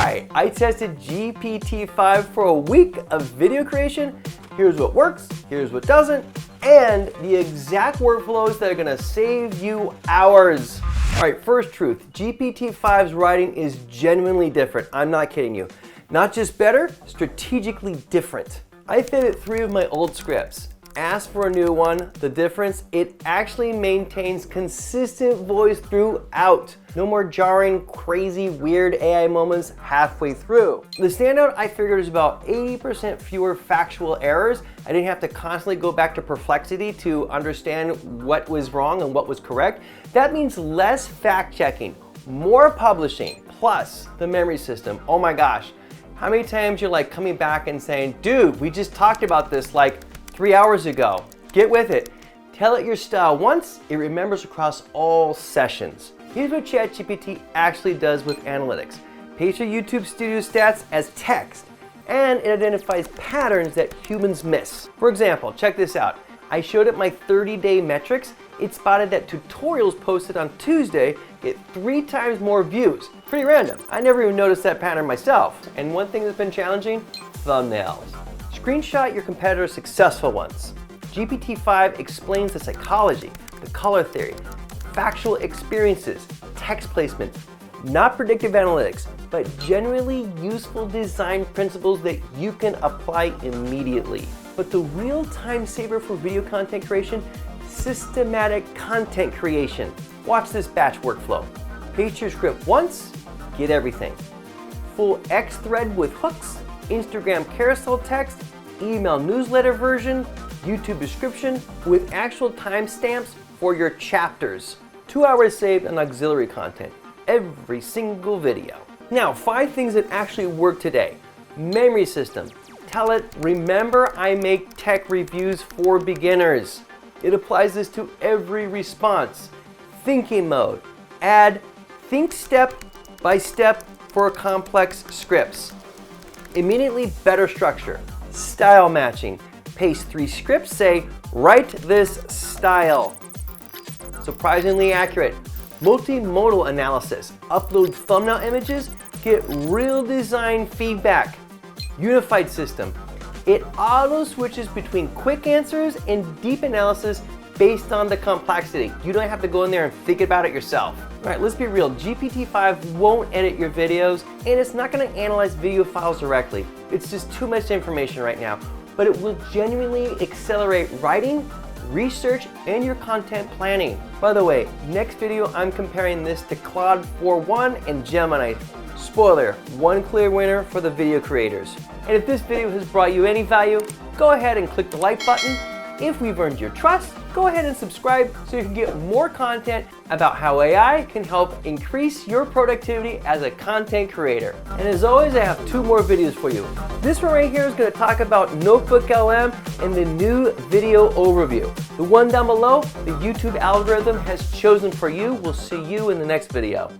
Alright, I tested GPT-5 for a week of video creation. Here's what works, here's what doesn't, and the exact workflows that are gonna save you hours. Alright, first truth, GPT-5's writing is genuinely different. I'm not kidding you. Not just better, strategically different. I fitted 3 of my old scripts. Asked for a new one. The difference, it actually maintains consistent voice throughout. No more jarring, crazy, weird AI moments halfway through. The standout I figured is about 80% fewer factual errors. I didn't have to constantly go back to Perplexity to understand what was wrong and what was correct. That means less fact checking, more publishing, plus the memory system. Oh my gosh. How many times you're like coming back and saying, dude, we just talked about this like 3 hours ago. Get with it. Tell it your style once, it remembers across all sessions. Here's what Chat GPT actually does with analytics. Paste your YouTube Studio stats as text, and it identifies patterns that humans miss. For example, check this out. I showed it my 30-day metrics. It spotted that tutorials posted on Tuesday get 3 times more views. Pretty random. I never even noticed that pattern myself. And one thing that's been challenging, thumbnails. Screenshot your competitors' successful ones. GPT-5 explains the psychology, the color theory, factual experiences, text placement, not predictive analytics, but genuinely useful design principles that you can apply immediately. But the real time saver for video content creation, systematic content creation. Watch this batch workflow. Paste your script once, get everything. Full X thread with hooks, Instagram carousel text, email newsletter version, YouTube description with actual timestamps for your chapters. 2 hours saved on auxiliary content, every single video. Now, 5 things that actually work today. Memory system. Tell it, remember I make tech reviews for beginners. It applies this to every response. Thinking mode. Add think step by step for complex scripts. Immediately better structure. Style matching. Paste 3 scripts, say, write this style. Surprisingly accurate. Multimodal analysis. Upload thumbnail images, get real design feedback. Unified system. It auto switches between quick answers and deep analysis based on the complexity. You don't have to go in there and think about it yourself. All right, let's be real. GPT-5 won't edit your videos, and it's not going to analyze video files directly. It's just too much information right now, but it will genuinely accelerate writing, research, and your content planning. By the way, next video, I'm comparing this to Claude 4.1 and Gemini. Spoiler, one clear winner for the video creators. And if this video has brought you any value, go ahead and click the like button. If we've earned your trust, go ahead and subscribe so you can get more content about how AI can help increase your productivity as a content creator. And as always, I have 2 more videos for you. This one right here is going to talk about Notebook LM and the new video overview. The one down below, the YouTube algorithm has chosen for you. We'll see you in the next video.